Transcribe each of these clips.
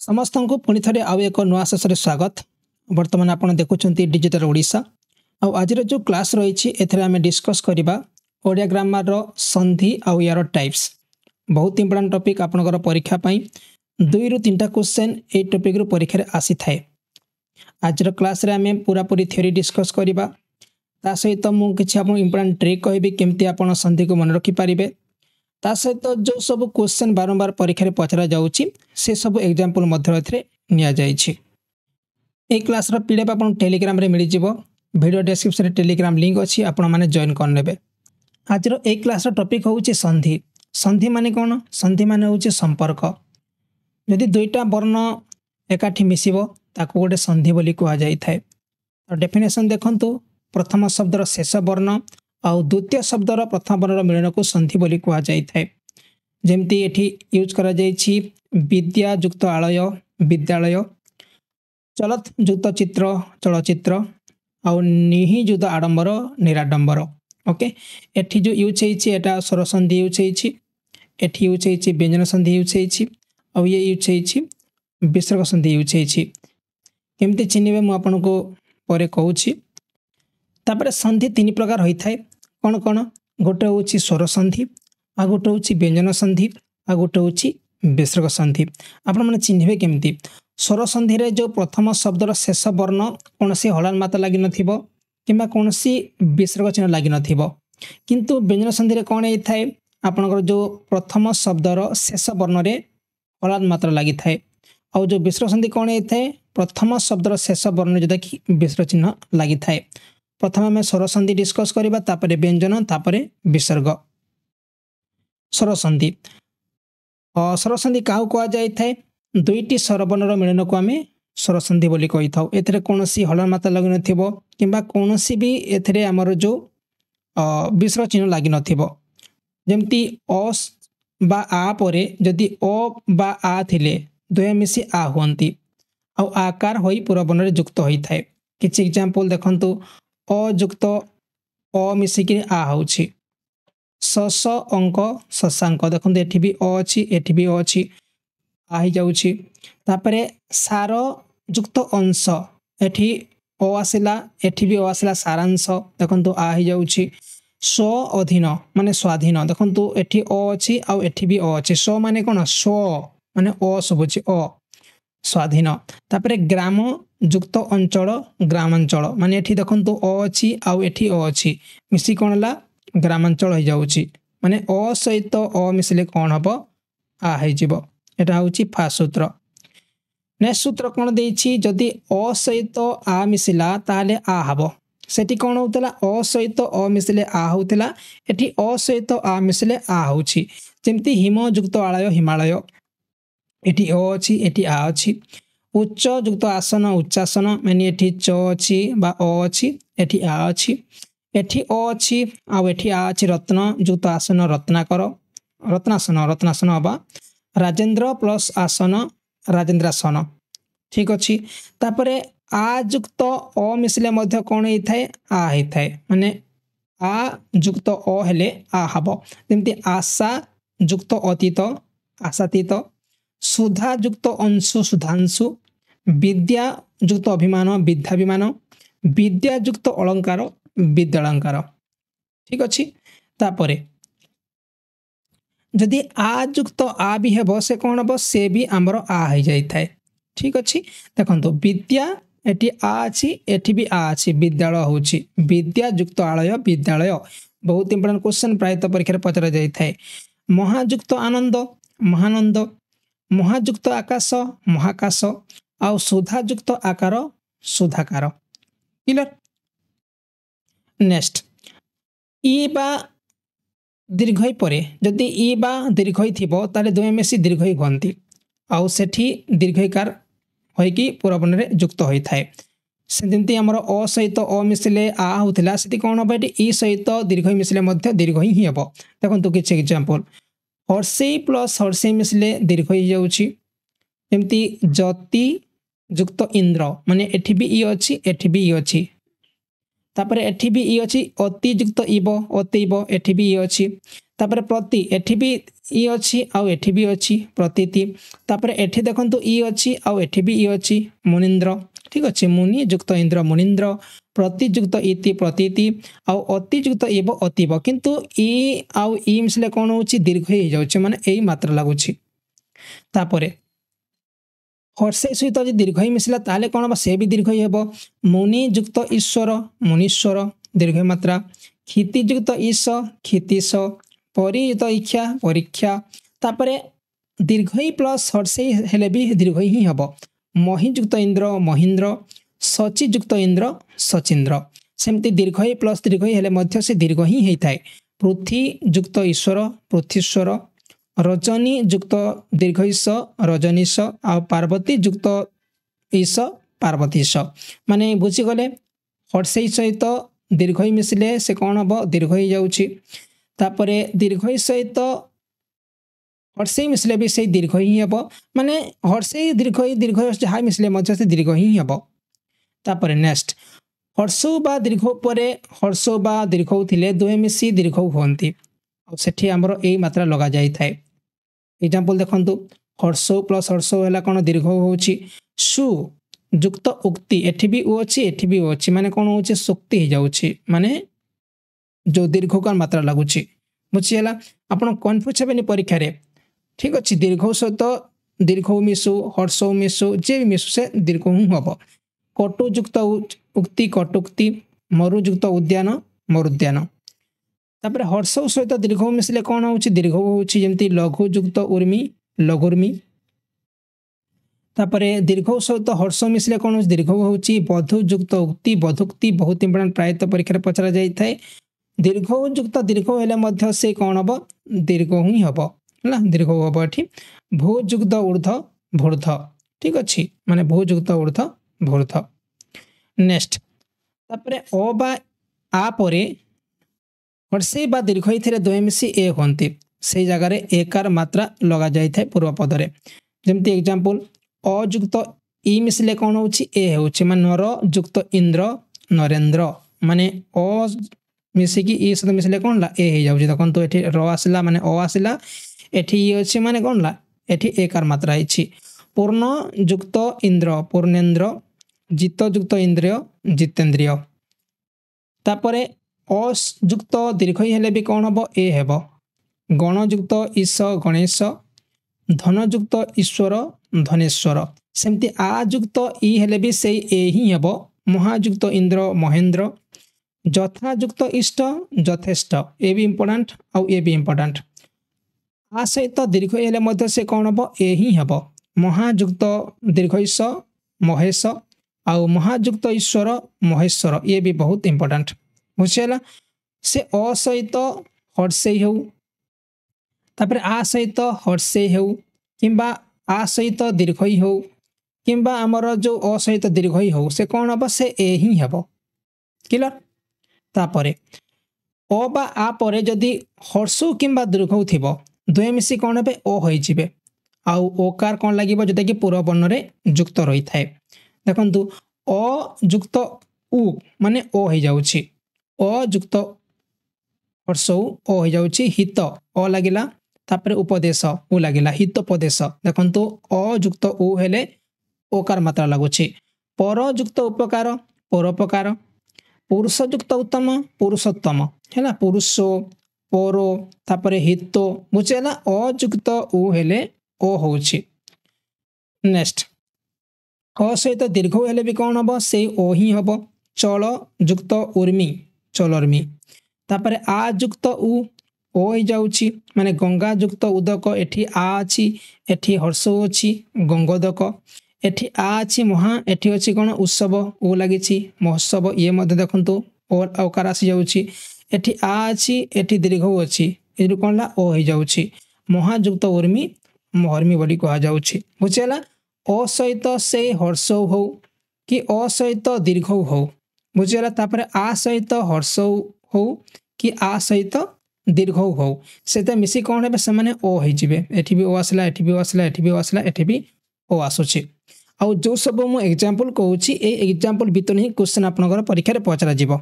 समस्त को पुणी थे आउ एक नुआ शेष स्वागत। बर्तमान आप देखुं डिजिटल ओडिशा। आज जो क्लास रही एम डिस्कस करवा ओडिया ग्रामर संधि आउ यार टाइप्स। बहुत इंपोर्टेंट टॉपिक आपनकर परीक्षा पाई 2 ରୁ 3टा क्वेश्चन ए टॉपिक रो परीक्षा रे आसी थाए। आज रो क्लास रे आमे पूरा पूरी थ्योरी डिस्कस करवा। ता सहित मु किछि आपन इंपोर्टेंट ट्रिक कहबी केमती आपन संधि को मन रखि पारिबे। ता सहित जो सब क्वेश्चन बारंबार परीक्षा रे पचरा जाउची से सब एग्जांपल मध्य एथरे निया जाइछि। ए क्लास रो पीडीएफ आपन टेलीग्राम रे मिलि जिवो। वीडियो डिस्क्रिप्शन रे टेलीग्राम लिंक अछि, आपन माने जॉइन कर नेबे। आज रो ए क्लास रो टॉपिक होउची संधि। संधि माने कोन? संधि माने होउची संपर्क। यदि दुईटा वर्ण एकाठी मिसिबो ताको गोटे संधि बोली कहा जाई थाए। तो डेफिनेशन देखंतु, प्रथम शब्दर शेष वर्ण आउ द्वितीय शब्दर प्रथम वर्णर मिलन को संधि बोली कहा जाई थाए। जेमती एठी यूज करा जाईछि विद्या युक्त आलय विद्यालय, चलत युक्त चित्र चलचित्र, आउ निहि युक्त आडंबर निराडंबर। ओके, एठी जो यूज होईछि एटा स्वर संधि यूज होईछि, एठी यूज होईछि व्यंजन संधि यूज होईछि, आउ ये यूज होईछि विसर्ग संधि यूज होईछि। केमती चिन्हिबे मु आपनको परे कहूछि। तापर संधि 3 प्रकार होई थाए। कौन कौन? गोटे होउछि स्वर संधि, आ गोटे होउछि व्यंजन संधि, आ गोटे होउछि विसर्ग संधि। आपण माने चिन्हिबे केमती? स्वर संधि रे जो प्रथम शब्दर शेष वर्ण कोनसी हलान मात्रा लागि नथिबो किंबा कोनसी विसर्ग चिन्ह लागि नथिबो। किंतु व्यंजन संधि रे कोन हेई थाए? आपनकर जो प्रथम शब्दर शेष वर्ण रे हलान मात्रा लागि थाए। और जो विसर्ग संधि कोन हेई थाए? प्रथम शब्दर शेष वर्ण जोटा कि विसर्ग चिन्ह लागि थाए। प्रथम आम स्वर संधि डिस्कस करबा, तापरे व्यंजन, तापरे विसर्ग। स्वर संधि स्वर संधि काउ कहा जाय थाए? दुईटी स्वरवर्णर मिलन को आमे स्वर संधि बोली कहि थाउ। एथरे कोनोसी हलन मात्रा लागि नथिबो किंबा कोनोसी भी एथरे हमर जो विसर्ग चिन्ह लागि नथिबो। जेमती अ बा आ परे जदि अ बा आ थिले दुहे मिसी आ होंती, आ आकार होई पूरा वर्णरे युक्त होई थाए। किछि एग्जांपल देखंतु, अ युक्त अ मिसिकी आ होउछि। स अंक शशांक, देखंतु एठी भी अ अछि, एठी भी अ अछि, आ ही जाउछि। तापरे सार युक्त अंश, एठी अ आसिला, एठी भी अ आसिला, सारांश, देखंतु आ ही जाउछि। स्व अधीन माने स्वाधीन, देखंतु एठी अ अछि आ एठी भी अ अछि। स्व माने कोन? स्व माने अ सुबुछि, अ स्वाधीन। तापरे ग्राम युक्त अंचल ग्रामांचल, माने एठी देखंतु अ अछि आ एठी अ अछि, मिसी कोन ला ग्रामांचल हो जाउछि। माने अ सहित अ मिसले कोन हबो? आ हे जिवो। एटा होउछि फास्ट सूत्र। नेक्स्ट सूत्र कोन देइछि? जदि अ सहित आ मिसिला ताले आ हबो। सेठी कोन होतला? अ सहित अ मिसले आ होतला, एठी अ सहित आ मिसले आ होउछि। जेमति हिम युक्त आलय हिमालय, एठी अ अछि, एठी आ अछि। उच्च युक्त आसन उच्चासन, माने एठी च अछि बा अ अछि, एठी आ अछि। एठी अ अछि आ एठी आ अछि। रत्न युक्त आसन रत्नाकर, रत्नासन रत्नासन हबा। राजेंद्र प्लस आसन राजेंद्रासन, ठीक अछि। तापरे आ युक्त अ मिसले मध्य कोन हेई थाए? आ हेई थाए, माने आ युक्त अ हेले आ हबो। जेमति आशा युक्त अतीत आशातीत, सुधा युक्त अंशु सुधांशु, विद्या युक्त अभिमान विद्याभिमान, विद्या युक्त अलंकार विद्यालंकार, ठीक अछि। तापरे जदि आ युक्त आ भी हेबो, से कोन हबो? से भी हमर आ हेई जाई थाए, ठीक अछि। देखंतु विद्या एठी आ अछि, एठी भी आ अछि, विद्यालय होछि। विद्या युक्त आलय विद्यालय, बहुत इंपोर्टेंट क्वेश्चन प्रायतः परीक्षा रे पचरा जाई थाए। महायुक्त आनंद महानंद, महायुक्त आकाश महाकाश, आउ सुधा युक्त आकार सुधाकार। क्लियर? नेक्स्ट, ई बा दीर्घई परे जदि ई बा दीर्घई थिबो ताले दुहे मिसी दीर्घई होंती, आउ सेठी दीर्घईकार होइकी पूरा वर्णरे युक्त होई थाए। जेमति हमर अ सहित अ मिसले आ होतिला, सेठी कोन हबो? एठी ई सहित दीर्घई मिसले मध्य दीर्घई ही हबो। देखंतु किछि एग्जांपल, हर्षेई प्लस हर्षेई मिसले दीर्घई जाउछि। जेमति जति युक्त इंद्र, माने एठी भी ई अछि, एठी भी ई अछि। तापरे एठी भी ई अछि। अति युक्त इब अतिब, एठी भी ई अछि। तापर प्रति एठी भी ई अच्छी आउ एठी भी अच्छी प्रतीति तापर एठी देखंतु ई अच्छी आउ एठी भी ई अच्छी मुनीन्द्र ठीक अच्छे मुनि युक्त इंद्र मुनीन्द्र प्रतियुक्त इति प्रतीति आउ अतियुक्त इव अतीव किंतु ई आउ ई मिसले कौन होची दीर्घ ही जाउची माने एई मात्रा लागुची तापरे हर्षे सहित जो दीर्घ ही मिसला ताले कौन बा से भी दीर्घ ही हेबो मुनि युक्त ईश्वर मुनीश्वर दीर्घ मात्रा क्षितियुक्त ईश क्षितिश परियुक्त इच्छा परीक्षा तापरे दीर्घ ही प्लस हर्षे हेले भी दीर्घ ही हेबो महियुक्त इंद्र महेन्द्र सचियुक्त इंद्र सचिंद्र सेमती दीर्घ ही प्लस दीर्घ ही हेले मध्य से दीर्घ ही होता है पृथ्वी युक्त ईश्वर पृथ्वीश्वर रजनी युक्त दीर्घईश रजनीश आ पार्वती युक्त ईश पार्वतीश माने बुझीगले हर्षे सहित दीर्घ ही मिसले से कौन हम दीर्घ ही जाऊँगी तापरे दीर्घ ही सहित हर्षे मिसले भी से दीर्घ ही हम माने हर्षे दीर्घ जहाँ मिसले मध्य से दीर्घ ही हम तापरे नेक्स्ट हर्षौ बा दीर्घ परे हर्षौ बा दीर्घ थिले दुहे मिसी दीर्घ होती सेठी आमर ए मात्रा लगा जाई थाए एग्जांपल देखंतु हर्षौ प्लस हर्षौ हैला कोन दीर्घ होउची सु युक्त उक्ति एठी भी ओ अछि एठी भी ओ अछि माने कोन होउची सुक्ति हो जाउची माने जो दीर्घ का मात्रा लागुची बुझियला आपण कन्फ्यूज हेबेनी परीक्षा रे ठीक अछि दीर्घ सहित दीर्घ मिसु हर्षौ मिसु जे भी मिसु से दीर्घ हबो कटुयुक्त उक्ति कटुक्ति मरुयुक्त उद्यान मरुद्यान तापर हर्षौ सहित दीर्घ मिसले कौन होउची दीर्घ होउची जेमती लघुयुक्त उर्मी लघुर्मी तापर दीर्घ सहित हर्ष मिसले कौन होउची दीर्घ होउची बधुयुक्त उक्ति बधुक्ति बहुत इंपोर्टेंट प्रायत परीक्षा पचरा जाई थाए दीर्घयुक्त दीर्घ हेले मध्य से कौन हबो दीर्घ ही हबो ना दीर्घ हबो एठी भूयुक्त ऊर्ध भूर्ध ठीक अछि माने भूयुक्त ऊर्ध भूर्ध नेक्स्ट तापर अ बा आ परे हर्षे बा दीर्घ ही दुहे मिसी ए होती से जगार एकार मात्रा लगा जाए पूर्व पदरे जमती एग्जांपल अयुक्त ई मिसले कौन होउची ए होउची माने नर युक्त इंद्र नरेंद्र माने अ मिसिकी ई सहित मिसले कौन ला ए हो जाउची देखंतु एठी र आसला माने अ आसला एठी ई अछि माने कौन ला एठी एकार मात्रा अछि पूर्ण युक्त इंद्र पूर्णेन्द्र जित युक्त इंद्रिय जितेन्द्रिय तापरे अयुक्त दीर्घ हेले भी कौन हम ए हेब गणयुक्त ईश गणेश धनयुक्त ईश्वर धनेश्वर सेमती आयुक्त ई हेले भी से ए ही हेब महायुक्त इंद्र महेन्द्र यथायुक्त इष्ट यथेष्ट ए भी इम्पोर्टेंट आउ ए भी इम्पोर्टेंट आ सहित दीर्घ हेले मध्य से कौन हम ए ही हेब महायुक्त दीर्घईश महेश आउ महायुक्त ईश्वर महेश्वर ये भी बहुत इंपोर्टेंट बुझीगला से अ सहित हर्षे हो तापर आ सहित हर्षे हो किंबा आ सहित दीर्घ ही हो किंबा आमर जो अ सहित दीर्घ ही हो से कौन हम से ए ही हेब क्लियर तापरे अ बा आ परे जदि हर्षु किंबा दीर्घ थिबो दुहे मिसी कौन हेबे ओ होई जिवे आउ ओकार कौन लागिबो जोटा कि पूर्व वर्ण रे युक्त रही थाए देखंतु अयुक्त उ माने ओ हो जाउची अयुक्त हर्षौ ओ हो जाउची हित अ लागिला तापर उपदेश उ लागिला हितोपदेश देखंतु अयुक्त उ हेले ओकार मात्रा लागुची परयुक्त उपकार परोपकार पुरुषयुक्त उत्तम पुरुषोत्तम हैला पुरुषो परो तापर हितो बुझेला अयुक्त उ हेले ओ होउची नेक्स्ट अ सहित दीर्घ हेले भी कौन हम से ओ ही हम चल युक्त उर्मी चलर्मी तापर आ युक्त उ ओ ही जाउची माने गंगा युक्त उदक एठी आ अछि एठी हर्ष अछि गंगोदक एठी आ अछि महा एठी अछि कोन उत्सव ओ लागिछि महोत्सव ये मध्य देखंतु और अवकार आसी जाउची एठी आ अछि एठी दीर्घ अछि एरु कोन ला ओ ही जाउची महायुक्त उर्मी महर्मी बोली कहा जाउची बुझेला अ सहित से हर्ष हो कि अ सहित दीर्घ हो बुझीगला तापर आ सहित हर्ष हो कि आ सहित दीर्घ हो से मिसी कौन हे से ओ हो एठी भी ओ आसला एठी भी ओ आसला एठी भी ओ आसला एठी भी ओ आसुची आउ जो सब मु एग्जांपल कहूची ए एग्जांपल भितर ही क्वेश्चन आपनकर परीक्षा रे पचरा जिवो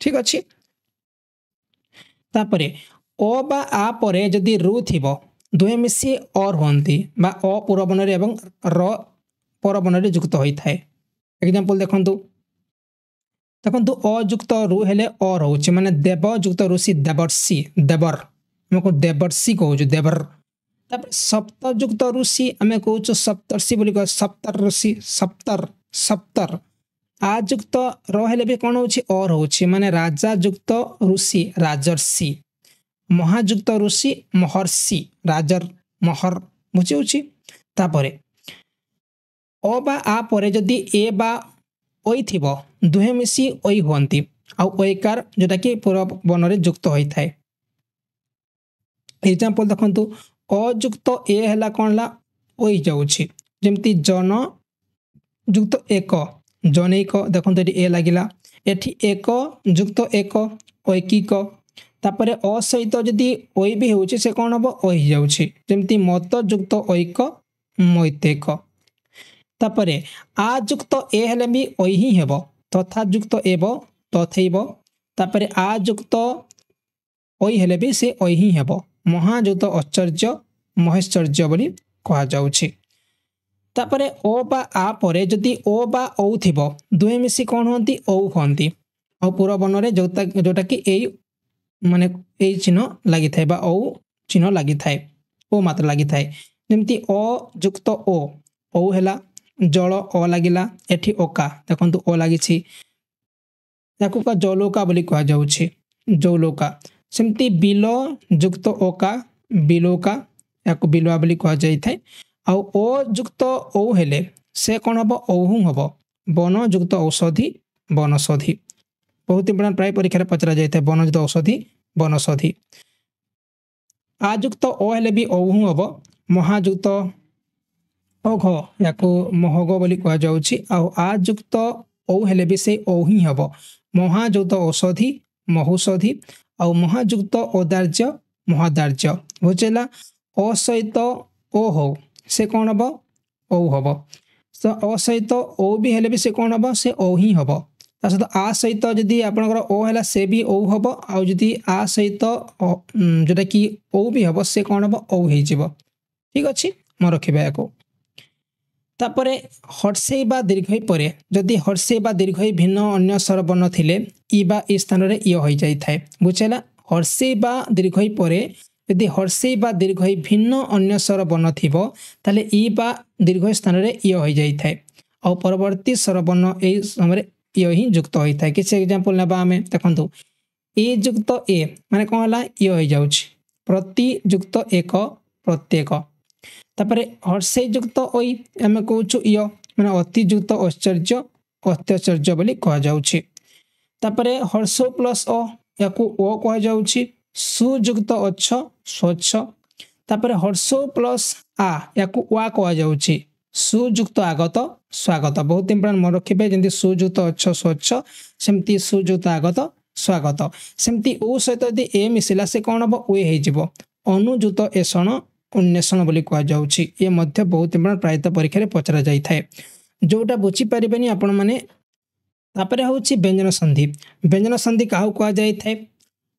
ठीक अछि तापरे ओ बा आ परे जदि रु थिबो दुहे मिसी और होंती बा अ पूर्वबर्णरे एवं र परबर्णरे युक्त होइथाय। एग्जांपल देखंतु देखंतु अयुक्त रु हेले और होउची माने देव युक्त ऋषि देवर्षि देवर हमको देवर्षि कहूछु देवर। तापर सप्त युक्त ऋषि हमें कहूछु सप्तर्षि बोली कह सप्तर ऋषि सप्तर सप्तर। आ युक्त र हेले भी कोन होउची और होउची माने राजा युक्त ऋषि राजर्षि महायुक्त ऋषि महर्षि राजर महर बुझी। तापरे अ बा आ परे जदि ए बा ओई थिबो दुहे मिसी ओई होंती आउ ओईकार जोटा कि पूर्व वर्णरे युक्त होइथाय। एग्जांपल देखंतु अयुक्त ए हला कोनला ओई जाउछि जेमति जन युक्त एक जनैक देखंतु एटी ए लागिला एठी एक युक्त एक ऐकिक। तापरे अ सहित जदि ओई भी होउछि से कोन हबो ओई जाउछि जेमति मत युक्त ऐक मैतेक। तापरे आ युक्त ए हेले भी ओई ही हेबो तथा युक्त एब तथैब। तापरे आ युक्त ओई हेले भी से ओई ही हेबो महायुक्त आश्चर्य महेश्चर्य बोली कहा जाउछि। तापरे ओ बा आ परे जदि ओ बा औ थिबो दुहे मिसी कोन होंती औ होंती आ पूर्व वर्णरे जोटा कि एई माने एई चिन्ह लागि थाए बा औ चिन्ह लागि थाए ओ मात्र लागि थाए। जेमति अ युक्त ओ हेला जल अ लागिला एठी ओका देखंतु ओ लागिछि याकु का जलोका बोली कहा जाउछि जौलोका। सेमति बिल युक्त ओका बिलोका याकु बिलवा बोली कहा जाई थाए। आउ ओ युक्त ओ हेले से कोन हबो औहु हबो वन युक्त औषधि वनौषधि। बहुत इंपोर्टेंट प्राय परीक्षा रे पचरा जाई थाए वन युक्त औषधि वनौषधि। आ युक्त ओ हेले भी औहु हबो महायुक्त ओघ याकु महग बोली कहा जाउछि। आउ आ युक्त औ हेले भी से औ ही हबो महायुक्त औषधि महौषधि आउ महायुक्त औदार्य महादार्य बुझेला। अ सहित ओ हो से कोन हबो औ हबो तो अ सहित ओ भी हेले भी से कोन हबो से औ ही हबो। ता सहित आ सहित जदि आपनकर ओ हेला से भी औ हबो आउ जदि आ सहित जोटा कि औ भी हबो से कोन हबो औ हे जिवो। ठीक अछि म रखिबा याको। तापरे हर्षेय बा दीर्घई परे जदि हर्षेय बा दीर्घई भिन्न अन्य स्वर वर्ण थिले इ बा इ स्थान रे इ होई जाई थाए बुझेला। हर्षेय बा दीर्घई परे यदि हर्षेय बा दीर्घई भिन्न अन्य स्वर वर्ण थिबो ताले इ बा दीर्घई स्थान रे इ होई जाई थाए आ परवर्ती स्वर वर्ण एई समय इ ही युक्त होई थाए। किछ एग्जांपल नेबा हमें देखंतु ए युक्त ए माने कोन हला इ होई जाउछि प्रति युक्त एक प्रत्येक। तापरे हर्षेय युक्त ओई हमें कहूछु य माने अति युक्त आश्चर्य अत्याश्चर्य बोली कहा जाउछि। तापरे हर्ष प्लस अ याकु ओ कहा जाउछि सुयुक्त अच्छ स्वच्छ। तापरे हर्ष प्लस आ याकु वा कहा जाउछि सुयुक्त आगत स्वागत। बहुत इंपोर्टेंट मन रखिबे जेंति सुयुक्त अच्छ स्वच्छ सेमति सुयुक्त आगत स्वागत। सेमति ओ सहित यदि ए मिसिला से कोन हबो ओ हे जिवो अनुयुक्त एषण उन्नेषण बोली कहा जाउछि। ये मध्य बहुत इंपोर्टेंट प्रायत परीक्षा रे पचरा जाई थाए जोटा बुझी परिबेनी आपण माने। तापरे होउछि व्यंजन संधि। व्यंजन संधि काहू कहा जाई थाए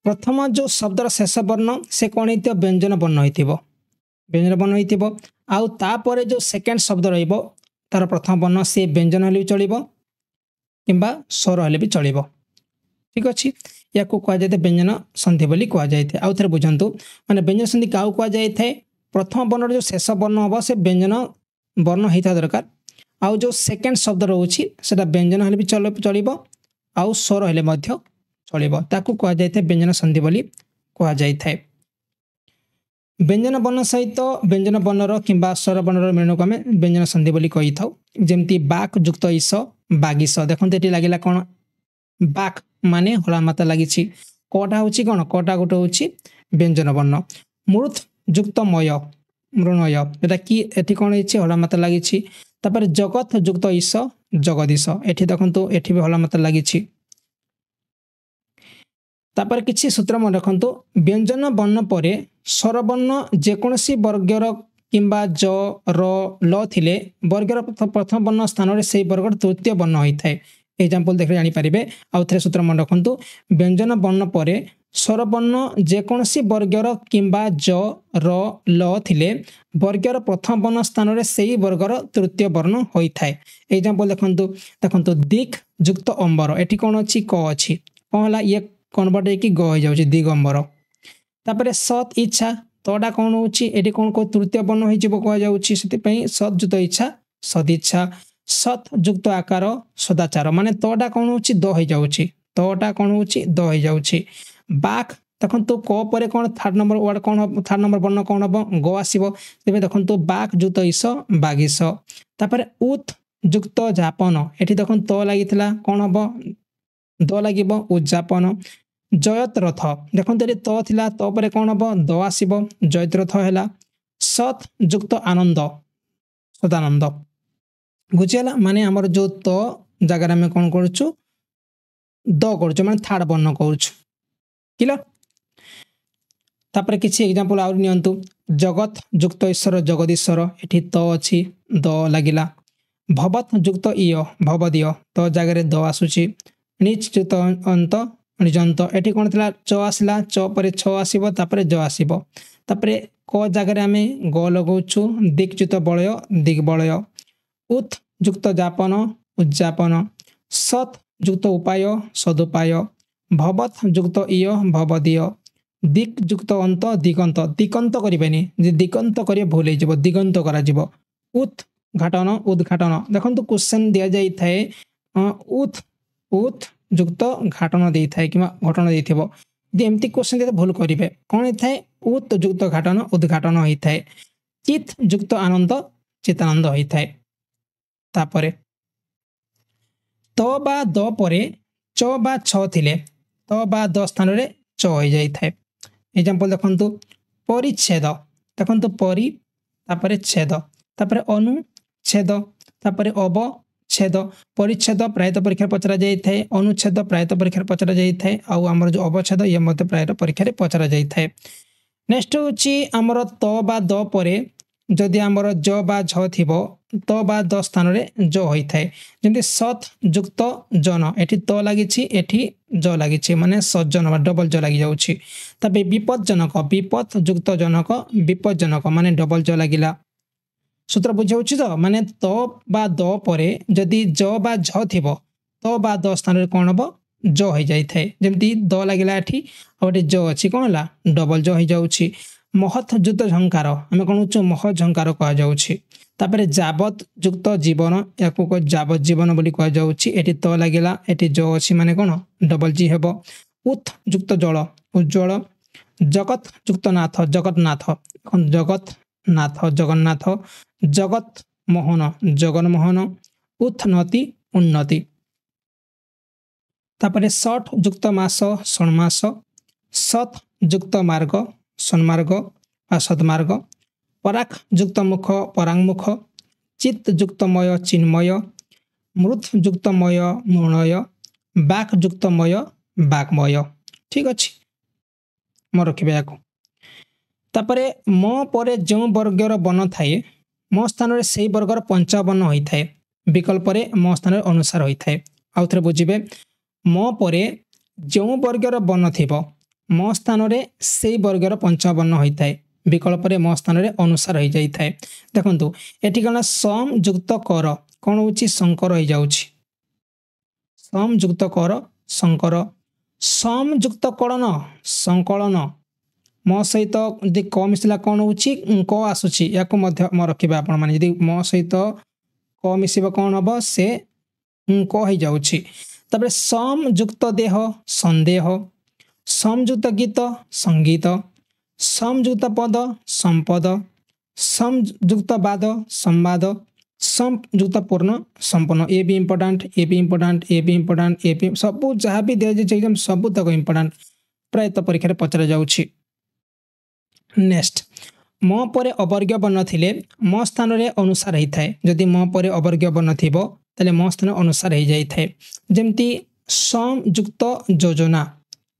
प्रथम जो शब्दर शेष वर्ण से कोन हेतियो व्यंजन वर्ण हेतिबो व्यंजन वर्ण हेतिबो आउ तापरे जो सेकंड शब्द रहइबो तार प्रथम वर्ण से व्यंजन हले भी चलिबो किंबा स्वर हले भी चलिबो। ठीक अछि याकु कहा जाय व्यंजन संधि बोली कहा जाय थाए। आउ थरे बुझंतु माने व्यंजन संधि काहू कहा जाय थाए प्रथम वर्ण जो शेष वर्ण हबो से व्यंजन वर्ण हेता दरकार आउ जो सेकंड शब्द रहउछि सेटा व्यंजन हले भी चलिबो आउ स्वर हले मध्य चलिबो ताकू कहा जाय थाए व्यंजन संधि बोली कहा जाय थाए। व्यंजन वर्ण सहित व्यंजन वर्णर किंबा स्वर वर्णर मिलन को हमें व्यंजन संधि बोली कहि थाउ। जेमति बाक युक्त ईस बागिस देखंत एटी लागिला कोन बाक माने होला माता लागिछि कोटा होछि कोन कोटा गोटे होछि व्यंजन वर्ण। मूर्ध युक्त मय मृणय एटा कि एठी कोन हिछि होला माता लागिछि। तापर जगत युक्त ईस जगदीश एठी देखंतु एठी भी होला माता लागिछि। तापर किछि सूत्र मन रखंतु व्यंजन वर्ण परे स्वर वर्ण जे कोनसी वर्गर किंबा ज र ल थिले वर्गर प्रथम वर्ण स्थान रे सेही वर्गर तृतीय वर्ण होई थाए। एग्जांपल देखले जानि परिबे। आउ थरे सूत्र मन रखंतु व्यंजन वर्ण परे स्वरवर्ण जेकोसी वर्गर किंबा ज र ल थिले वर्गर प्रथम वर्ण स्थान रे सेही वर्गर तृतीय वर्ण होइथाय। एग्जांपल देखंतु देखंतु दिक युक्त अंबर एठी कोन अछि क अछि कोन हला ये कन्वर्ट हेकि ग हो जाउछि दिगंबर। तापरे सत इच्छा तडा कोन होछि एठी कोन को तृतीय वर्ण होई जिवो को जाउछि सेति पई सत युक्त इच्छा सदिच्छा। सत युक्त आकार सदाचार माने तडा कोन होछि द हो जाउछि तडा कोन होछि द हो जाउछि। बाक देखंतु क परे कोन थर्ड नंबर वर्ड कोन थर्ड नंबर वर्ण कोन हबो ग आसीबो तेबे देखंतु बाक युक्त इस बागिस। तापरे उत युक्त जापन एठी देखंतु त लागितला कोन हबो द लागिबो उद्यापन। जयत रथ देखंतु एठी त थिला त परे कोन हबो द आसीबो जयत रथ हैला। सत युक्त आनंद सदानंद बुझियला माने हमर जो त जगह में कोन करछु द करछु माने थर्ड वर्ण करछु क्लियर। तापरे किछि एग्जांपल आउर नियंतु जगत युक्त ईश्वर जगदीश्वर एठी त अछि द लागिला। भवत युक्त इय भवदीय त जगह रे द आसुछि। निच युक्त अंत निजंत एठी कोन थिला च आसिला च परे छ आसीबो तापरे ज आसीबो। तापरे क जगह रे हमें ग लगौछु दिक युक्त बलय दिग्बलय। उत युक्त जापन उद्यापन। सत युक्त उपाय सदुपाय। भवत युक्त इय भवदीय। दिक युक्त अंत दिगंत दिगंत करिबेनी जे दिगंत करिए भूल जइबो दिगंत करा जिवो। उद्घाटन उद्घाटन देखंतु क्वेश्चन दिया जाई थाए उत उत युक्त घाटन देई थाए किमा घटन देई थिबो जे एम्ति क्वेश्चन दे भूल करिवे कोन थाए उत युक्त घाटन उद्घाटन होई थाए। चित युक्त आनंद चितानंद होई थाए। तापरे त बा द परे च बा छ थिले त बा द स्थान रे च होई जाई थाए। एग्जांपल देखंतु परिच्छेद देखंतु परि तापरे छेद तापरे अनुच्छेद तापरे अवच्छेद। परिच्छेद प्रायत परीक्षा पचरा जाई थाए अनुच्छेद प्रायत परीक्षा पचरा जाई थाए आ हमर जो अवच्छेद ये मते प्रायत परीक्षा रे पचरा जाई थाए। नेक्स्ट होची हमर त बा द परे जदि हमर ज बा झ थिबो त बा द स्थान रे ज होई थाए। जेंति सत युक्त जन एठी त लागिछि एठी ज लागिछि माने सज्जन बा डबल ज लागि जाउछि। तबे विपदजनक विपद युक्त जनक विपदजनक माने डबल ज लागिला। सूत्र बुझाउछि त माने त बा द परे जदि ज बा झ थिबो त बा द स्थान रे कोन हबो ज होई जाई थाए। जेंति द लागिला एठी आ एठी ज अछि कोन हला डबल ज होई जाउछि। महत युक्त झंकार हमें कोन उच्च महत झंकार कहा जाउछि। तापरे जावत युक्त जीवन याको को जावत जीवन बोली कहा जाउछि एठी त लागिला एठी ज अछि माने कोन डबल जी हेबो। उत युक्त जल उज्जवल। जगत युक्त नाथ जगन्नाथ जगन्नाथ जगन्नाथ। जगत मोहन जगन्मोहन। उत्नति उन्नति। तापरे सठ युक्त मास षण्मास। सत युक्त मार्ग सन्मार्ग आ सद्मार्ग। पराक युक्त मुख परांगमुख। चित्त युक्त मय चिन्मय। मृत युक्त मय मृणय। बाक युक्त मय बाकमय। ठीक अछि म रखिबे याको। तापरे म परे जो वर्गर बन थाए म स्थान रे सेही वर्गर पंचावन्न होई थाए विकल्प रे म स्थान रे अनुसार होई थाए। आउथरे बुझिबे म परे जो वर्गर बन थिबो म स्थान रे सेही वर्गर पंचावन्न होई थाए विकल्प रे म स्थान रे अनुसार होई जाई थाए। देखंतु एठी कना सम युक्त कर कोन होची संकर होई जाउची। सम युक्त कर संकर। सम युक्त कलन संकलन म सहित यदि क मिसला कोन होची क आसुची याको मध्य म रखिबे आपण माने यदि म सहित क मिसिबा कोन हबो से क होई जाउची। तबे सम युक्त देह संदेह। सम युक्त गीत संगीत। सम युक्त पद संपद। सम युक्त बाद संवाद। सम युक्त पूर्ण संपन्न। ए भी इंपोर्टेंट ए भी इंपोर्टेंट ए भी इंपोर्टेंट ए भी सब जहाँ भी दे जे एग्जाम सब तक इंपोर्टेंट प्रायत परीक्षा रे पचरा जाउछि। नेक्स्ट म परे अवर्ग बन्न थिले म स्थान रे अनुसार हेइ थाए जदि म परे अवर्ग बन्न थिबो तले म स्थान अनुसार हेइ जाई थाए। जेमति सम युक्त योजना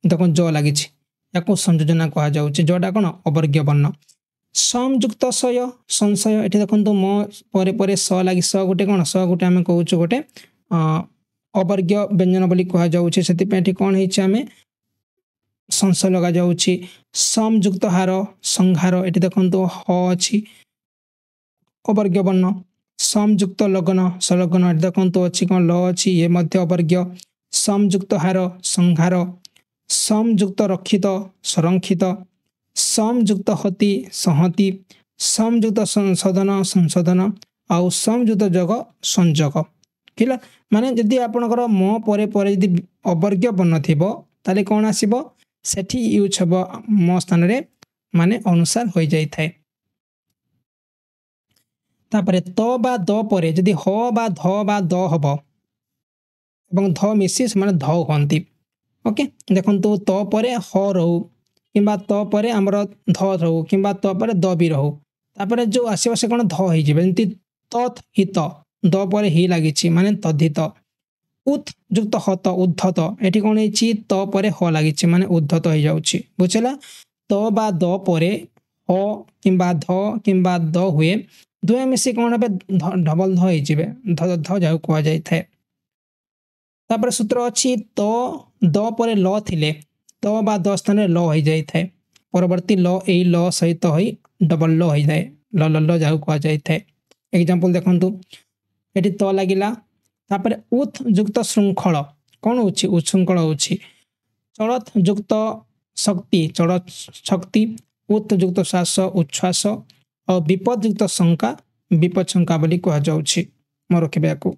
देखो जो लागिछि याको संयोजना कहा जाउछि जोडा कोन अवर्ग बन्न। सम युक्त सय संशय एठी देखंतु म परे परे स लागि स गुटे कोन स गुटे हम कहउछु गुटे अवर्ग व्यंजन बोली कहा जाउछि सेति पे एठी कोन हेछि हमें ସଂସ ଲଗାଯାଉଛି। ସମ୍ ଯୁକ୍ତ ହାର ସଂହାର ଏଠି ଦେଖନ୍ତୁ ହ ଅଛି ଅବର୍ଗ୍ୟ ବର୍ଣ୍ଣ। ସମ୍ ଯୁକ୍ତ ଲଗ୍ନ ସଲଗ୍ନ ଏଠି ଦେଖନ୍ତୁ ଅଛି କ'ଣ ଲ ଅଛି ଇଏ ମଧ୍ୟ ଅବର୍ଗ୍ୟ। ସମ୍ ଯୁକ୍ତ ହାର ସଂହାର। ସମ୍ ଯୁକ୍ତ ରକ୍ଷିତ ସଂରକ୍ଷିତ। ସମ୍ ଯୁକ୍ତ ହତି ସଂହତି। ସମ୍ ଯୁକ୍ତ ସଂଶୋଧନ ସଂଶୋଧନ ଆଉ ସମ୍ ଯୁକ୍ତ ଯୋଗ ସଂଯୋଗ। ଠିକ୍ ମାନେ ଯଦି ଆପଣଙ୍କର ମ ପରେ ପରେ ଯଦି ଅବର୍ଗ୍ୟ ବର୍ଣ୍ଣ ଥିବ ତାହେଲେ କ'ଣ ଆସିବ ସେଠି ୟୁଜ୍ ହେବ ମ ସ୍ଥାନରେ ମାନେ ଅନୁସାର ହୋଇଯାଇଥାଏ। ତାପରେ ତ ବା ଦ ପରେ ଯଦି ହ ବା ଧ ବା ଦ ହବ ଏବଂ ଧ ମିଶି ସେମାନେ ଧ ହୁଅନ୍ତି। ଓକେ ଦେଖନ୍ତୁ ତ ପରେ ହ ରହୁ କିମ୍ବା ତ ପରେ ଆମର ଧ ରହୁ କିମ୍ବା ତ ପରେ ଦ ବି ରହୁ ତାପରେ ଯେଉଁ ଆସିବ ସେ କ'ଣ ଧ ହେଇଯିବ। ଯେମିତି ତତ୍ ହିତ ଦ ପରେ ହି ଲାଗିଛି ମାନେ ତଦ୍ଧିତ। ଉତ୍ ଯୁକ୍ତ ହତ ଉଦ୍ଧତ ଏଠି କ'ଣ ହେଇଛି ତ ପରେ ହ ଲାଗିଛି ମାନେ ଉଦ୍ଧତ ହେଇଯାଉଛି। ବୁଝିଲା ତ ବା ଦ ପରେ ହ କିମ୍ବା ଧ କିମ୍ବା ଦ ହୁଏ ଦୁହେଁ ମିଶି କ'ଣ ହେବେ ଡବଲ ଧ ହେଇଯିବେ ଧ ଯାହାକୁ କୁହାଯାଇଥାଏ। ତାପରେ ସୂତ୍ର ଅଛି ତ ଦ ପରେ ଲ ଥିଲେ ତ ବା ଦ ସ୍ଥାନରେ ଲ ହୋଇଯାଇଥାଏ। ପରବର୍ତ୍ତୀ ଲ ଏଇ ଲ ସହିତ ହୋଇ ଡବଲ ଲ ହୋଇଯାଏ ଲ ଲ ଯାହାକୁ କୁହାଯାଇଥାଏ। ଏକ୍ଜାମ୍ପଲ ଦେଖନ୍ତୁ ଏଠି ତ ଲାଗିଲା ତାପରେ ଉତ୍ ଯୁକ୍ତ ଶୃଙ୍ଖଳ କ'ଣ ହେଉଛି ଉଚ୍ଛୃଙ୍ଖଳ ହେଉଛି। ଚଳତ୍ ଯୁକ୍ତ ଶକ୍ତି ଚଳତ୍ ଶକ୍ତି। ଉତ୍ ଯୁକ୍ତ ଶ୍ୱାସ ଉଚ୍ଛ୍ୱାସ ଆଉ ବିପଦ ଯୁକ୍ତ ଶଙ୍କା ବିପଦ ଶଙ୍କା ବୋଲି କୁହାଯାଉଛି। ମନେ ରଖିବେ ୟାକୁ।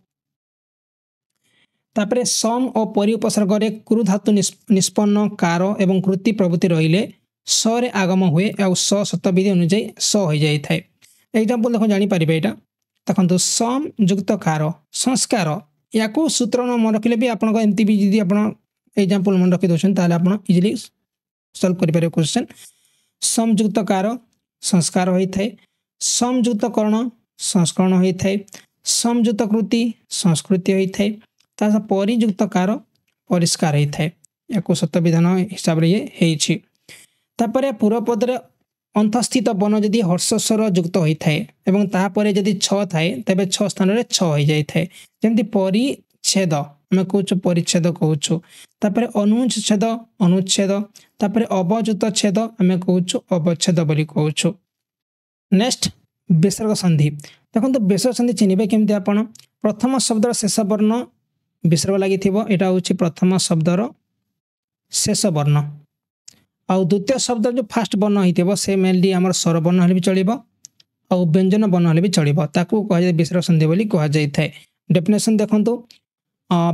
ତାପରେ ସମ୍ ଓ ପରି ଉପସର୍ଗରେ କ୍ରୁ ଧାତୁ ନିଷ୍ପନ୍ନ କାର ଏବଂ କୃତି ପ୍ରଭୃତି ରହିଲେ ସରେ ଆଗମ ହୁଏ ଆଉ ଶତବିଧି ଅନୁଯାୟୀ ସ ହୋଇଯାଇଥାଏ। ଏକ୍ଜାମ୍ପଲ ଦେଖନ୍ତୁ ଜାଣିପାରିବେ ଏଇଟା ଦେଖନ୍ତୁ ସମ୍ ଯୁକ୍ତ କାର ସଂସ୍କାର ୟାକୁ ସୂତ୍ର ମନେ ରଖିଲେ ବି ଆପଣଙ୍କ ଏମିତି ବି ଯଦି ଆପଣ ଏକ୍ଜାମ୍ପଲ ମନେ ରଖି ଦେଉଛନ୍ତି ତାହେଲେ ଆପଣ ଇଜିଲି ସଲ୍ଭ କରିପାରିବେ କ୍ୱେଶ୍ଚନ୍। ସମ୍ ଯୁକ୍ତ କାର ସଂସ୍କାର ହୋଇଥାଏ। ସମ୍ ଯୁକ୍ତ କରଣ ସଂସ୍କରଣ ହୋଇଥାଏ। ସମ୍ ଯୁକ୍ତ କୃତି ସଂସ୍କୃତି ହୋଇଥାଏ। ତା ସହ ପରିଯୁକ୍ତ କାର ପରିଷ୍କାର ହୋଇଥାଏ। ୟାକୁ ଶତବିଧାନ ହିସାବରେ ଇଏ ହେଇଛି। ତାପରେ ପୂର୍ବପଦରେ ଅନ୍ତଃସ୍ଥିତ ବର୍ଣ୍ଣ ଯଦି ହର୍ଷସ୍ୱର ଯୁକ୍ତ ହୋଇଥାଏ ଏବଂ ତାପରେ ଯଦି ଛ ଥାଏ ତେବେ ଛ ସ୍ଥାନରେ ଛ ହୋଇଯାଇଥାଏ। ଯେମିତି ପରିଚ୍ଛେଦ ଆମେ କହୁଛୁ ପରିଚ୍ଛେଦ କହୁଛୁ। ତାପରେ ଅନୁଚ୍ଛେଦ ଅନୁଚ୍ଛେଦ ତାପରେ ଅବଯୁକ୍ତ ଛେଦ ଆମେ କହୁଛୁ ଅବଚ୍ଛେଦ ବୋଲି କହୁଛୁ। ନେକ୍ସଟ ବିସର୍ଗ ସନ୍ଧି ଦେଖନ୍ତୁ ବିସର୍ଗ ସନ୍ଧି ଚିହ୍ନିବେ କେମିତି ଆପଣ ପ୍ରଥମ ଶବ୍ଦର ଶେଷ ବର୍ଣ୍ଣ ବିସର୍ଗ ଲାଗିଥିବ ଏଇଟା ହେଉଛି ପ୍ରଥମ ଶବ୍ଦର ଶେଷ ବର୍ଣ୍ଣ ଆଉ ଦ୍ୱିତୀୟ ଶବ୍ଦର ଯେଉଁ ଫାଷ୍ଟ ବର୍ଣ୍ଣ ହେଇଥିବ ସେ ମେନଲି ଆମର ସ୍ୱର ବର୍ଣ୍ଣ ହେଲେ ବି ଚଳିବ ଆଉ ବ୍ୟଞ୍ଜନ ବର୍ଣ୍ଣ ହେଲେ ବି ଚଳିବ ତାକୁ କୁହାଯାଏ ବିସର୍ଗ ସନ୍ଧି ବୋଲି କୁହାଯାଇଥାଏ। ଡେଫିନେସନ ଦେଖନ୍ତୁ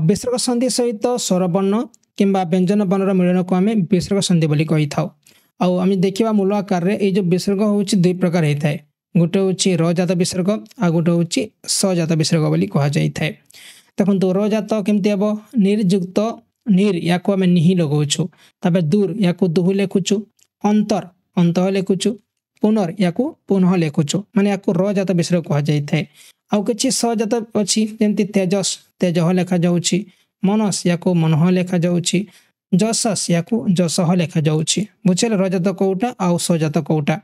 ବିସର୍ଗ ସନ୍ଧି ସହିତ ସ୍ୱର ବର୍ଣ୍ଣ କିମ୍ବା ବ୍ୟଞ୍ଜନ ବର୍ଣ୍ଣର ମିଳନକୁ ଆମେ ବିସର୍ଗ ସନ୍ଧି ବୋଲି କହିଥାଉ। ଆଉ ଆମେ ଦେଖିବା ମୂଳ ଆକାରରେ ଏଇ ଯେଉଁ ବିସର୍ଗ ହେଉଛି ଦୁଇ ପ୍ରକାର ହେଇଥାଏ। ଗୋଟେ ହେଉଛି ର ଜାତ ବିସର୍ଗ ଆଉ ଗୋଟେ ହେଉଛି ସ ଜାତ ବିସର୍ଗ ବୋଲି କୁହାଯାଇଥାଏ। ଦେଖନ୍ତୁ ର ଜାତ କେମିତି ହେବ ନିର୍ଯୁକ୍ତ ନିର୍ ୟାକୁ ଆମେ ନିହି ଲଗାଉଛୁ ତାପରେ ଦୂର ୟାକୁ ଦୁହୁ ଲେଖୁଛୁ ଅନ୍ତର ଅନ୍ତଃ ଲେଖୁଛୁ ପୁନର୍ ୟାକୁ ପୁନଃ ଲେଖୁଛୁ ମାନେ ୟାକୁ ର ଜାତ ବିସର୍ଗ କୁହାଯାଇଥାଏ। ଆଉ କିଛି ସ ଜାତ ଅଛି ଯେମିତି ତେଜସ୍ ତେଜଃ ଲେଖାଯାଉଛି ମନସ୍ ୟାକୁ ମନଃ ଲେଖାଯାଉଛି ଯଶସ୍ ୟାକୁ ଯଶଃ ଲେଖାଯାଉଛି। ବୁଝିଲେ ର ଜାତ କେଉଁଟା ଆଉ ସ ଜାତ କେଉଁଟା।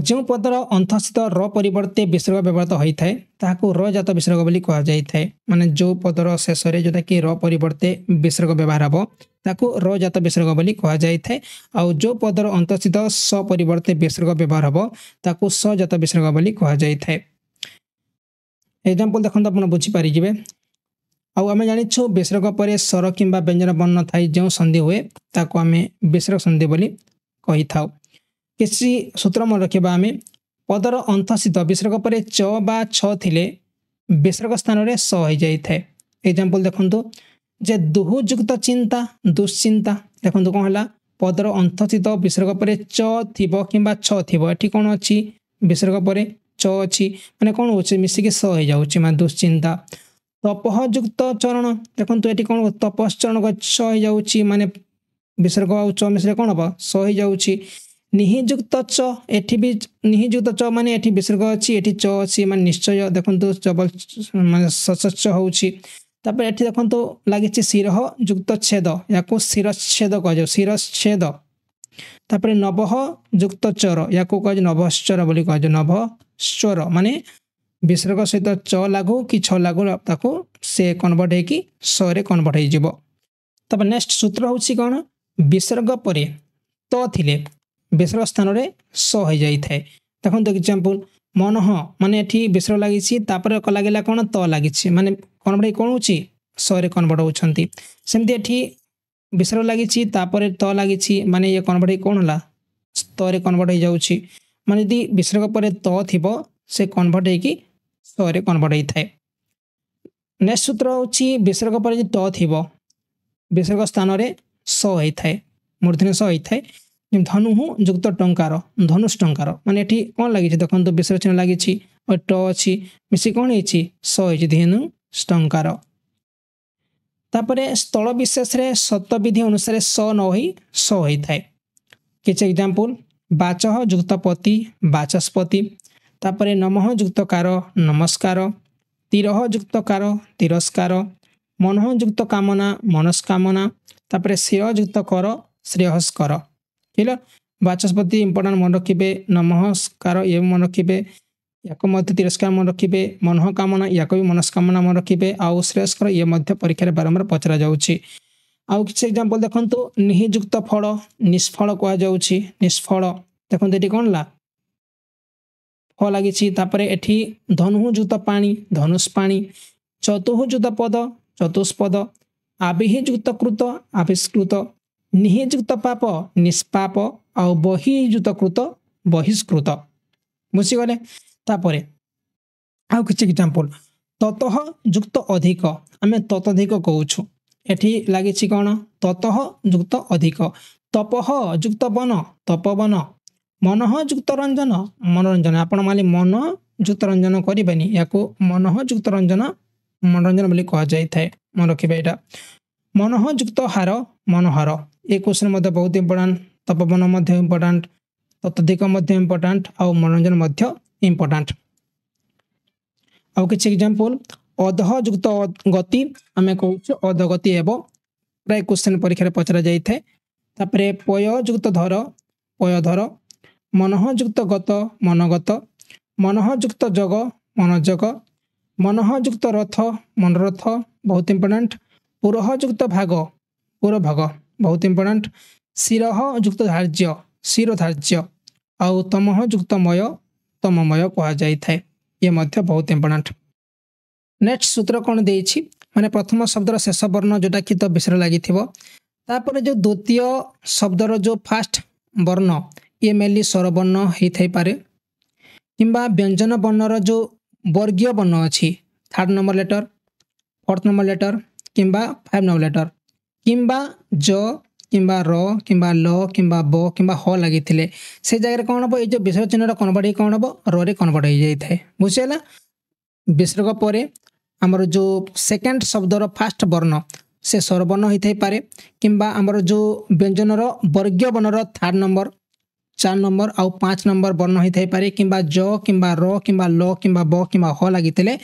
ଯେଉଁ ପଦର ଅନ୍ତଃସ୍ଥିତ ର ପରିବର୍ତ୍ତେ ବିସର୍ଗ ବ୍ୟବହୃତ ହୋଇଥାଏ ତାହାକୁ ର ଜାତ ବିସର୍ଗ ବୋଲି କୁହାଯାଇଥାଏ। ମାନେ ଯେଉଁ ପଦର ଶେଷରେ ଯେଉଁଟାକି ର ପରିବର୍ତ୍ତେ ବିସର୍ଗ ବ୍ୟବହାର ହେବ ତାକୁ ର ଜାତ ବିସର୍ଗ ବୋଲି କୁହାଯାଇଥାଏ। ଆଉ ଯେଉଁ ପଦର ଅନ୍ତଃସ୍ଥିତ ସ ପରିବର୍ତ୍ତେ ବିସର୍ଗ ବ୍ୟବହାର ହେବ ତାକୁ ସ ଜାତ ବିସର୍ଗ ବୋଲି କୁହାଯାଇଥାଏ। ଏକ୍ଜାମ୍ପଲ ଦେଖନ୍ତୁ ଆପଣ ବୁଝିପାରିଯିବେ। ଆଉ ଆମେ ଜାଣିଛୁ ବିସର୍ଗ ପରେ ସ୍ୱର କିମ୍ବା ବ୍ୟଞ୍ଜନ ବର୍ଣ୍ଣ ଥାଇ ଯେଉଁ ସନ୍ଧି ହୁଏ ତାକୁ ଆମେ ବିସର୍ଗ ସନ୍ଧି ବୋଲି କହିଥାଉ। କିଛି ସୂତ୍ର ମନେ ରଖିବା ଆମେ ପଦର ଅନ୍ତଃସ୍ଥିତ ବିସର୍ଗ ପରେ ଚ ବା ଛ ଥିଲେ ବିସର୍ଗ ସ୍ଥାନରେ ସ ହୋଇଯାଇଥାଏ। ଏକ୍ଜାମ୍ପଲ ଦେଖନ୍ତୁ ଯେ ଦୁହୁ ଯୁକ୍ତ ଚିନ୍ତା ଦୁଶ୍ଚିନ୍ତା ଦେଖନ୍ତୁ କ'ଣ ହେଲା ପଦର ଅନ୍ତଃସ୍ଥିତ ବିସର୍ଗ ପରେ ଚ ଥିବ କିମ୍ବା ଛ ଥିବ ଏଠି କ'ଣ ଅଛି ବିସର୍ଗ ପରେ ଚ ଅଛି ମାନେ କ'ଣ ହେଉଛି ମିଶିକି ସ ହେଇଯାଉଛି ମାନେ ଦୁଶ୍ଚିନ୍ତା। ତପଃ ଯୁକ୍ତ ଚରଣ ଦେଖନ୍ତୁ ଏଠି କ'ଣ ତପଶ୍ଚରଣ ଗଛ ହେଇଯାଉଛି ମାନେ ବିସର୍ଗ ଆଉ ଚ ମିଶିଲେ କ'ଣ ହେବ ସ ହେଇଯାଉଛି। ନିହିଯୁକ୍ତ ଚ ଏଠି ବି ନିହିଯୁକ୍ତ ଚ ମାନେ ଏଠି ବିସର୍ଗ ଅଛି ଏଠି ଚ ଅଛି ମାନେ ନିଶ୍ଚୟ ଦେଖନ୍ତୁ ଚବଲ ମାନେ ସଚ ହେଉଛି। ତାପରେ ଏଠି ଦେଖନ୍ତୁ ଲାଗିଛି ଶିରଃ ଯୁକ୍ତ ଛେଦ ୟାକୁ ଶିରଚ୍ଛେଦ କୁହାଯାଉ ଶିରଚ୍ଛେଦ। ତାପରେ ନବଃ ଯୁକ୍ତ ଚର ୟାକୁ କୁହାଯାଏ ନଭଶ୍ଚର ବୋଲି କୁହାଯାଏ ନଭଶ୍ଚର ମାନେ ବିସର୍ଗ ସହିତ ଚ ଲାଗୁ କି ଛ ଲାଗୁ ତାକୁ ସେ କନଭର୍ଟ ହେଇକି ସ ରେ କନଭର୍ଟ ହେଇଯିବ। तापर नेक्स्ट सूत्र होउछि कोन विसर्ग परे त थिले विसर्ग स्थान रे स हो जाई थाए देखो एग्जांपल मनः माने एठी विसर्ग लागिछि तापर क लागिला कोन त लागिछि माने कन्वर्ट कोन होछि स रे कन्वर्ट होछंती सेमति एठी विसर्ग लागिछि तापर त लागिछि माने ये कन्वर्ट कोन होला त रे कन्वर्ट हो जाउछि माने यदि विसर्ग परे त थिबो से कन्वर्ट हे कि स रे कन्वर्ट हे थाए नेक्स्ट सूत्र होछि विसर्ग परे जे त थिबो विसर्ग स्थान रे स हे थाए मूर्धन्य स हे थाए धनु युक्त टंकार धनुष टंकार माने एठी कोन लागिछि देखंतु विसर्ग चिन्ह लागिछि और ट अछि मिसी कोन हेछि स हेछि धनु टंकार तापरे स्थल विशेष रे सत विधि अनुसार स न होई स होई थाए किछ एग्जांपल वाचः युक्त पति वाचस्पति तापरे नमः युक्त कार नमस्कार तिरः युक्त कार तिरस्कार मनः युक्त कामना मनस्कामना तापरे श्रेय युक्त कर श्रेयस्कर क्लियर वाचस्पति इंपोर्टेंट मन रखिबे नमस्कार ये मन रखिबे याको मध्य तिरस्कार मन रखिबे मनः कामना याको भी मनस्कामना मन रखिबे आउ श्रेयस्कर ये मध्य परीक्षा रे बारंबार पचरा जाउछि आउ किछ एग्जांपल देखंतु निहियुक्त फल निष्फल कहा जाउछि निष्फल देखंतु एटी कोन ला फ लागिछि तापरे एठी धनुयुक्त पानी धनुष पानी चतुर्युक्त पद चतुष्पद आबिहियुक्त कृत आविष्कृत निहियुक्त पाप निष्पाप आउ बहियुक्त कृत बहिष्कृत बुझी गले तापरे आउ किछ एग्जांपल ततः युक्त अधिक आमे ततोधिक कहउछु एठी लागिछि कोन ततः युक्त अधिक तपः युक्त वन तपवन मनः युक्त रंजन मनोरंजन आपण माली मन युक्त रंजन करिबेनी याको मनः युक्त रंजन मनोरंजन बोली कहा जाय थाए मन रखिबे एटा मनः युक्त हार मनोहर ए क्वेश्चन मध्ये बहुत इंपोर्टेंट तपवन मध्ये इंपोर्टेंट ततोधिक मध्ये इंपोर्टेंट आउ मनोरंजन मध्ये इंपोर्टेंट आउ किछ एग्जांपल अधः युक्त गति आमे कहउछु अधगति हेबो प्राय क्वेश्चन परीक्षा रे पचरा जाय थाए तापरे पय युक्त धर पयधर मनः युक्त गत मनगत मनः युक्त जग मनजग मनः युक्त रथ मनरथ बहुत इंपोर्टेंट पुरः युक्त भाग पुरभाग बहुत इंपोर्टेंट शिरः युक्त धार्य शिरोधार्य आउ तमः युक्त मय तममय कहा जाय थाए ये मध्य बहुत इंपोर्टेंट नेक्स्ट सूत्र कोन देछि माने प्रथम शब्दर शेष वर्ण जोटा कि तो विसर्ग लागिथिबो तापर जो द्वितीय शब्दर जो फर्स्ट वर्ण ये मेनली स्वर वर्ण हेइ थाइ पारे किंबा व्यंजन वर्णर जो वर्गीय वर्ण अछि third number letter fourth number letter किंबा 5 नंबर लेटर किंबा ज किंबा र किंबा ल किंबा ब किंबा ह लागिथिले से जगह कोन हबो ए जो विसर्ग चिन्हर कन्वर्ट हे कोन हबो र रे कन्वर्ट हे जाय थाए बुझियला विसर्ग परे हमर जो सेकंड शब्दर फर्स्ट वर्ण से स्वर वर्ण हेइ थाइ पारे किंबा हमर जो व्यंजनर वर्गीय वर्णर थर्ड नंबर 4 नंबर आउ 5 नंबर वर्ण हेइ थाइ पारे किंबा ज किंबा र किंबा ल किंबा ब किंबा ह लागिथिले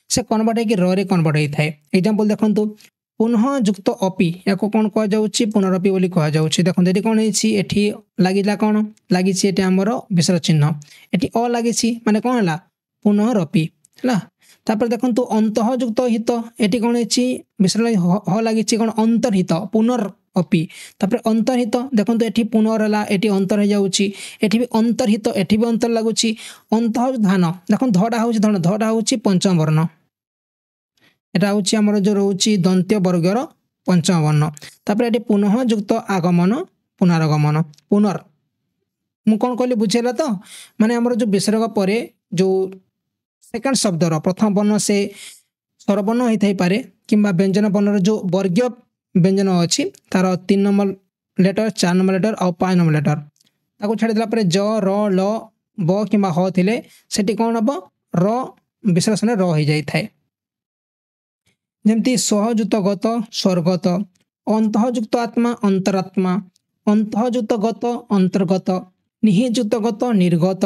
से कन्वर्ट हे कि र रे कन्वर्ट हेइ थाए एग्जांपल देखंतु पुनः युक्त अपि याको कोन कह जाउछि पुनरपि बोली कह जाउछि देखंतु एटी कोन हेछि एठी लागिला कोन लागिछि एटी हमर विसर्ग चिन्ह एटी अ लागिछि माने कोन हला पुनरपि हला तापर देखंतु अंतः युक्त हित एटी कोन हेछि विसर्ग ह लागिछि कोन अंतर्हित पुनर अपि तापर अंतर्हित देखंतु एठी पुनर हला एठी अंतर हे जाउछि एठी भी अंतर्हित एठी भी अंतर लागुछि अंतः धान देखन धडा होछि धन धडा होछि पंचम वर्ण एटा होछि हमर जो रहउछि दंत्य वर्गर पंचम वर्ण तापर एठी पुनः युक्त आगमन पुनरागमन पुनर मु कोन कहली बुझेला तो माने हमर जो विसर्ग परे जो सेकंड शब्दर प्रथम वर्ण से स्वर वर्ण हेइ थाइ पारे किंबा व्यंजन वर्णर जो वर्गीय व्यंजन अछि तार 3 नंबर लेटर 4 नंबर लेटर और 5 नंबर लेटर ताको छाडी दिला परे ज र ल ब किंबा ह थिले सेठी कोन हबो र विसर्ग सने र हेइ जाय थाए जेमति सहयुक्त गत स्वर्गत अंतःयुक्त आत्मा अंतरात्मा अंतःयुक्त गत अंतर्गत निहियुक्त गत निर्गत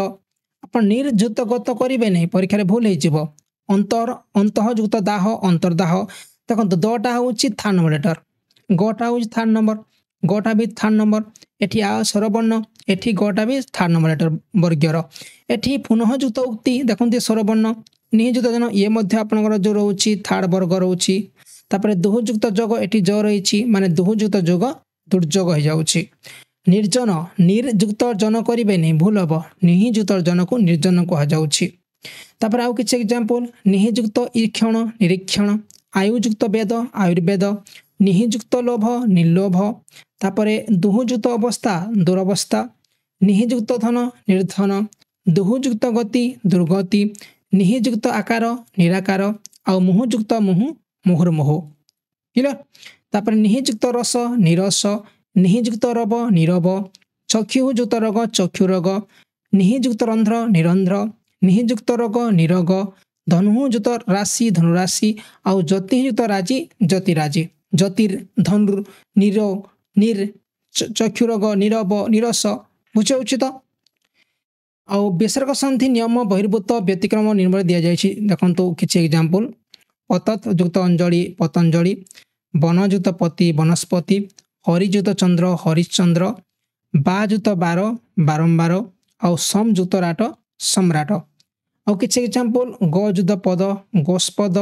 अपन निर्युक्त गत करिबे नै परीक्षा रे भूल हेइ जिवो अंतर अंतःयुक्त दाह अंतर्दाह देखंतु दटा होछि थर्ड नंबर लेटर गटा होछि थर्ड नंबर गटा भी थर्ड नंबर एठी आ स्वरवर्ण एठी गटा भी थर्ड नंबर लेटर वर्गीयर एठी पुनः युक्त उक्ति देखंतु स्वरवर्ण निहियुक्त जन ये मध्य आपनकर जो रहउछि थर्ड वर्ग रहउछि तापर दुहुजुक्त जोग एटी ज रही माने दुहुजुक्त जोग दुर्जोग हो जाउछि। निर्जन निर्जुक्त जन करेंगे नहीं भूल हम निजुक्त जन को निर्जन कहुच्छी। तापर आउ किछि एग्जांपल निजुक्त ईक्षण निरीक्षण आयुजुक्त वेद आयुर्वेद निजुक्त लोभ निर्लोभ तापर दुहुजुक्त अवस्था दुरवस्था निजुक्त धन निर्धन दुहुजुक्त गति दुर्गति निजुक्त आकार निराकार आउ मुहुजुक्त मुहु मुहुर्मुहु क्लियर। तापर निजुक्त रस निरस निजुक्त रव नीरव चक्षुजुक्त रोग चक्षु रोग निजुक्त रंध्र निरंध्र निजुक्त रोग निरोग धनुजुक्त राशि धनुराशि आउ ज्योतियुक्त राशि ज्योतिराशि ज्योतिर धनुर निरो निर चक्षुरोग नीरव निरस बुझे तो। आउ विसर्ग संधि नियम बहिर्भूत व्यतिक्रम निर्मल दि जाइए देखो किसी एग्जांपल पतत युक्त अंजलि पतंजलि वनजुक्त पति वनस्पति हरिजुक्त चंद्र हरिश्चंद्र बाजुक्त बार बारंबार आउ समजुक्त राट सम्राट। आउ किछि एग्जांपल गजुक्त पद गोस्पद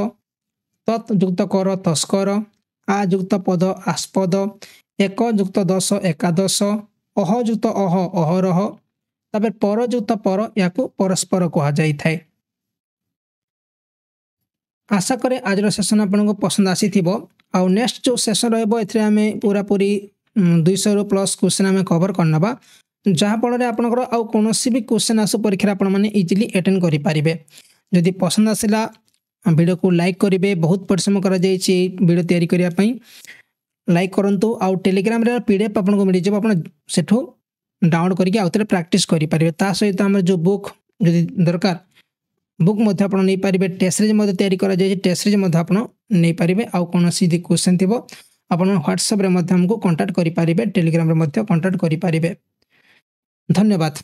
तत्युक्त कर तस्कर आजुक्त पद आस्पद एकजुक्त दश एकादश अहजुक्त अह अहरह तापर परजुक्त पर या परस्पर कह जाई थाए। आशा करे आज सेशन आपको पसंद आसी आउ नेक्स्ट जो सेशन रही पूरा पूरी 200 प्लस क्वेश्चन आम कवर करनबा जहाँफल आपंकर आउ कौन भी क्वेश्चन आसु परीक्षा आपने इजिली अटेंड करेंगे। जदि पसंद आसला वीडियो को लाइक करेंगे बहुत परिश्रम कर वीडियो तैयारी करने लाइक करूँ आउ टेलीग्राम रे पीडीएफ आपको मिल जाए आप सेठू डाउनलोड करके आउ थे प्रैक्टिस करेंगे। ता सहित आम जो बुक जदि दरकार बुक आप नहीं पारे टेस्ट सीरीज तैयारी करा जाए टेस्ट सीरीज आप नहीं पारे आउ कौन क्वेश्चन थी आप व्हाट्सएप रे हमको कांटेक्ट करेंगे टेलीग्राम रे कांटेक्ट करेंगे। धन्यवाद।